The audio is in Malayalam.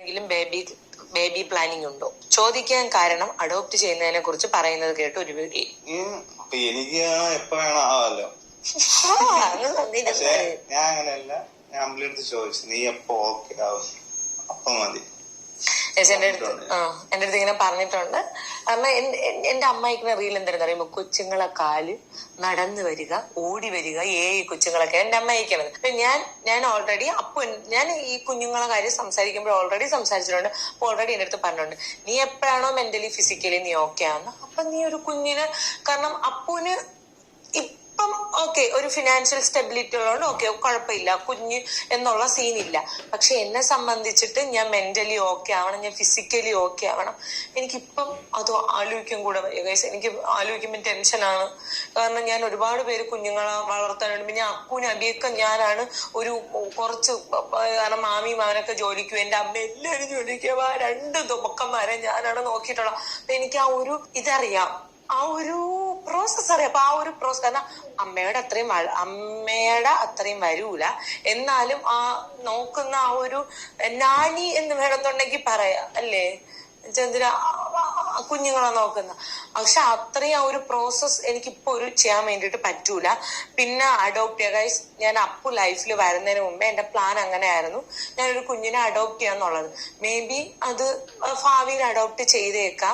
എങ്കിലും ബേബി പ്ലാനിങ് ഉണ്ടോ ചോദിക്കാൻ കാരണം അഡോപ്റ്റ് ചെയ്യുന്നതിനെ കുറിച്ച് പറയുന്നത് കേട്ട് ഒരു വീഡിയോ എനിക്ക് എപ്പോ വേണം ആവാലോ. ഞാൻ അങ്ങനെയല്ല, ഞാൻ അമ്പിളിയെടുത്ത് ചോദിച്ചു നീ എപ്പോ ഓക്കെ ആവും അപ്പൊ മതി. എന്റെ അടുത്ത് ഇങ്ങനെ പറഞ്ഞിട്ടുണ്ട്. കാരണം എന്റെ അമ്മായിക്കുന്ന റീൽ എന്തായിരുന്നു അറിയുമ്പോ കൊച്ചുങ്ങളെ കാല് നടന്നു വരിക, ഓടി വരിക, കൊച്ചുങ്ങളൊക്കെ എന്റെ അമ്മ അയക്കണത്. അപ്പൊ ഞാൻ ഓൾറെഡി ഞാൻ ഈ കുഞ്ഞുങ്ങളെ കാര്യം സംസാരിക്കുമ്പോൾ ഓൾറെഡി സംസാരിച്ചിട്ടുണ്ട്. അപ്പൊ ഓൾറെഡി എന്റെ അടുത്ത് പറഞ്ഞിട്ടുണ്ട് നീ എപ്പോഴാണോ മെന്റലി ഫിസിക്കലി നീ ഓക്കെ ആവുന്ന അപ്പൊ നീ ഒരു കുഞ്ഞിന്, കാരണം അപ്പൂന് ഇപ്പം ഓക്കെ ഒരു ഫിനാൻഷ്യൽ സ്റ്റെബിലിറ്റി ഉള്ളതുകൊണ്ട് ഓക്കെ കുഴപ്പമില്ല, കുഞ്ഞ് എന്നുള്ള സീനില്ല. പക്ഷെ എന്നെ സംബന്ധിച്ചിട്ട് ഞാൻ മെന്റലി ഓക്കെ ആവണം, ഞാൻ ഫിസിക്കലി ഓക്കെ ആവണം. എനിക്കിപ്പം അത് ആലോചിക്കും കൂടെ എനിക്ക് ആലോചിക്കുമ്പോൾ ടെൻഷനാണ്. കാരണം ഞാൻ ഒരുപാട് പേര് കുഞ്ഞുങ്ങളെ വളർത്താനുണ്ട്. പിന്നെ അപ്പൂന് അബിയൊക്കെ ഞാനാണ് ഒരു കുറച്ച്, കാരണം മാമിയും അവനൊക്കെ ജോലിക്കും, എന്റെ അമ്മ എല്ലാവരും ജോലിക്കും, ആ 2 തുമ്പക്കന്മാരെ ഞാനാണ് നോക്കിയിട്ടുള്ളത്. അപ്പൊ എനിക്ക് ആ ഒരു ഇതറിയാം, ആ ഒരു പ്രോസസ് അറിയാം. അപ്പൊ ആ ഒരു പ്രോസസ്, കാരണം അമ്മയുടെ അത്രയും വരൂല, എന്നാലും ആ നോക്കുന്ന ആ ഒരു നാനി എന്ന് വേണമെന്നുണ്ടെങ്കിൽ പറയാം അല്ലേ, ചന്ദ്ര കുഞ്ഞുങ്ങളെ നോക്കുന്ന. പക്ഷെ അത്രയും ആ ഒരു പ്രോസസ് എനിക്കിപ്പോ ചെയ്യാൻ വേണ്ടിയിട്ട് പറ്റൂല. പിന്നെ അഡോപ്റ്റ് ചെയ്യുക ഗൈസ്, ഞാൻ അപ്പു ലൈഫിൽ വരുന്നതിന് മുമ്പേ എന്റെ പ്ലാൻ അങ്ങനെ ആയിരുന്നു, ഞാനൊരു കുഞ്ഞിനെ അഡോപ്റ്റ് ചെയ്യാന്നുള്ളത്. മേ ബി അത് ഭാവിയിൽ അഡോപ്റ്റ് ചെയ്തേക്കാം.